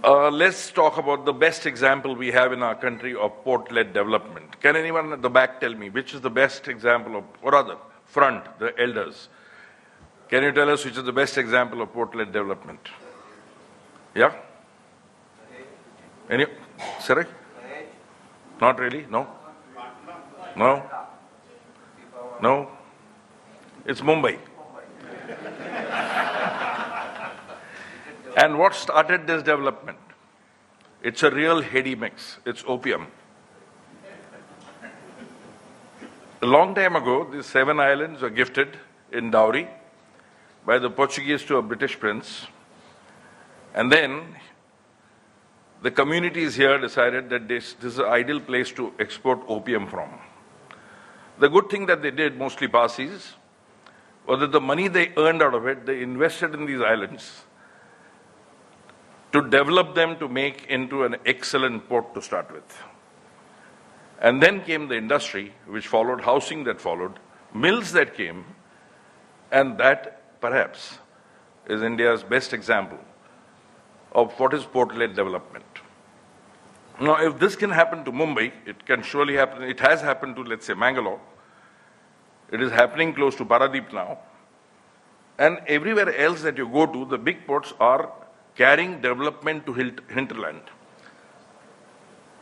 Let's talk about the best example we have in our country of port-led development. Can anyone at the back tell me which is the best example of, or rather, front, the elders? Can you tell us which is the best example of port-led development? Yeah? Any? Sorry? Not really? No? No? No? It's Mumbai. And what started this development? It's a real heady mix. It's opium. A long time ago, these 7 islands were gifted in dowry by the Portuguese to a British prince. And then the communities here decided that this is an ideal place to export opium from. The good thing that they did, mostly Parsis, was that the money they earned out of it, they invested in these islands to develop them to make into an excellent port to start with. And then came the industry, which followed, housing that followed, mills that came, and that perhaps is India's best example of what is port-led development. Now, if this can happen to Mumbai, it can surely happen. It has happened to, let's say, Mangalore. It is happening close to Paradip now. And everywhere else that you go to, the big ports are carrying development to hinterland.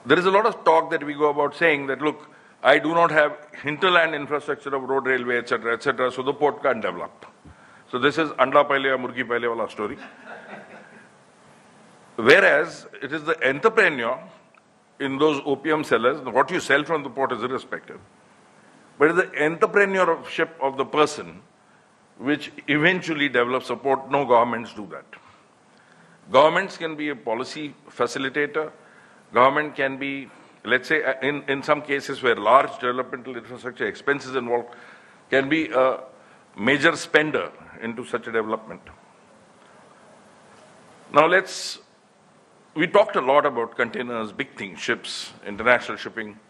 There is a lot of talk that we go about saying that, look, I do not have hinterland infrastructure of road, railway, etc., so the port can't develop. So this is anda paile ya murgi paile wala story. Whereas it is the entrepreneur in those opium sellers, what you sell from the port is irrespective. But it is the entrepreneurship of the person which eventually develops a port. No governments do that. Governments can be a policy facilitator. Government can be, let's say, in some cases where large developmental infrastructure expenses involved, can be a major spender into such a development. Now we talked a lot about containers, big things, ships, international shipping.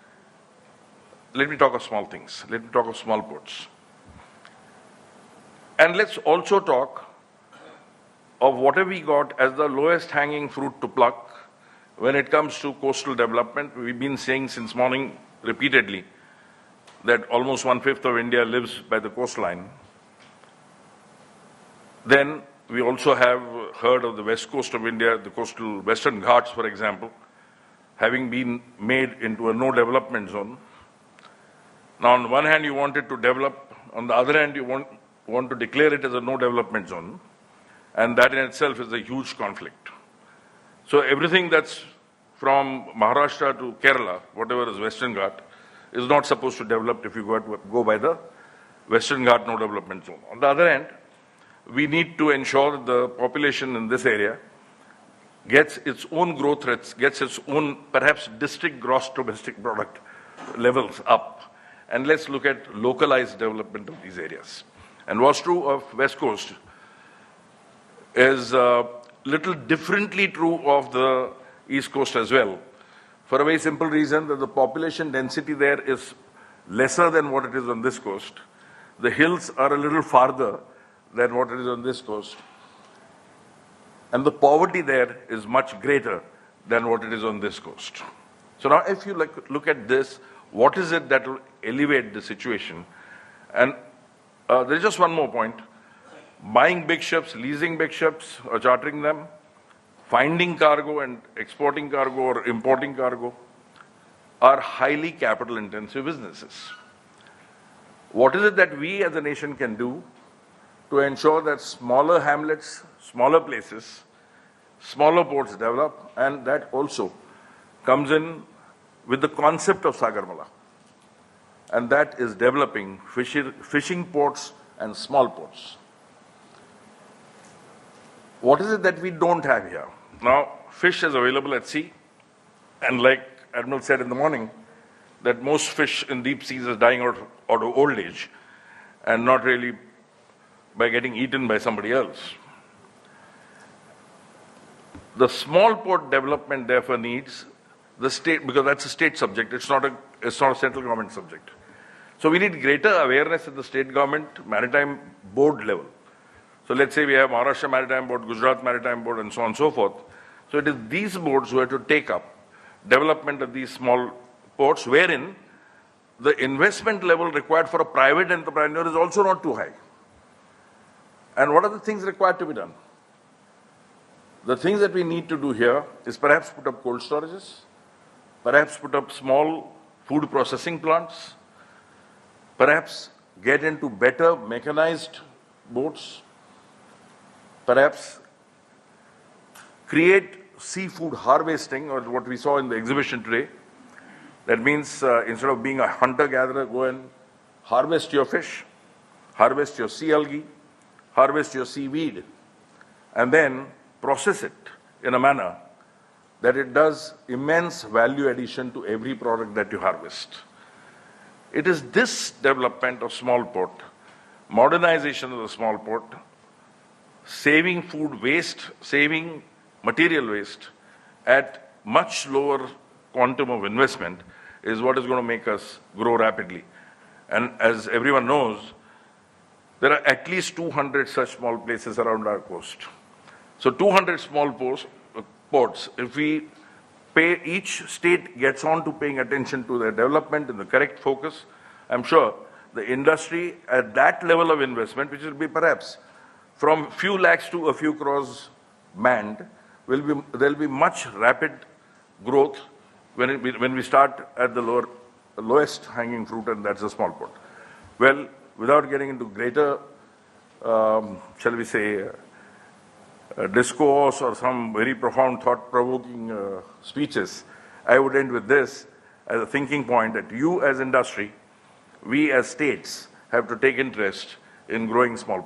Let me talk of small things. Let me talk of small ports. And let's also talk of what have we got as the lowest hanging fruit to pluck when it comes to coastal development. We've been saying since morning repeatedly that almost 1/5 of India lives by the coastline. Then we also have heard of the west coast of India, the coastal Western Ghats, for example, having been made into a no development zone. Now, on one hand, you want it to develop. On the other hand, you want to declare it as a no development zone. And that in itself is a huge conflict. So everything that's from Maharashtra to Kerala, whatever is Western Ghat, is not supposed to develop if you go by the Western Ghat no development zone. On the other hand, we need to ensure that the population in this area gets its own growth rates, gets its own perhaps district gross domestic product levels up. And let's look at localized development of these areas. And what's true of West Coast is little differently true of the East Coast as well, for a very simple reason that the population density there is lesser than what it is on this coast. The hills are a little farther than what it is on this coast. And the poverty there is much greater than what it is on this coast. So now if you look at this, what is it that will elevate the situation? And there's just one more point. Buying big ships, leasing big ships or chartering them, finding cargo and exporting cargo or importing cargo are highly capital intensive businesses. What is it that we as a nation can do to ensure that smaller hamlets, smaller places, smaller ports develop, and that also comes in with the concept of Sagarmala, and that is developing fishing ports and small ports. What is it that we don't have here? Now, fish is available at sea, and like Admiral said in the morning, that most fish in deep seas is dying out of old age, and not really by getting eaten by somebody else. The small port development therefore needs the state, because that's a state subject, it's not a central government subject. So we need greater awareness at the state government maritime board level. So let's say we have Maharashtra Maritime Board, Gujarat Maritime Board, and so on and so forth. So it is these boards who have to take up development of these small ports, wherein the investment level required for a private entrepreneur is also not too high. And what are the things required to be done? The things that we need to do here is perhaps put up cold storages, perhaps put up small food processing plants, perhaps get into better mechanized boats, perhaps create seafood harvesting, or what we saw in the exhibition today. That means instead of being a hunter-gatherer, go and harvest your fish, harvest your sea algae, harvest your seaweed, and then process it in a manner that it does immense value addition to every product that you harvest. It is this development of small port, modernization of the small port, saving food waste, saving material waste at much lower quantum of investment is what is going to make us grow rapidly. And as everyone knows, there are at least 200 such small places around our coast. So 200 small ports, if we pay, each state gets on to paying attention to their development in the correct focus, I'm sure the industry at that level of investment, which will be perhaps from few lakhs to a few crores manned, there'll be much rapid growth when we start at the lowest hanging fruit, and that's a small port. Well, without getting into greater, shall we say, discourse or some very profound thought-provoking speeches, I would end with this as a thinking point that you as industry, we as states have to take interest in growing small ports.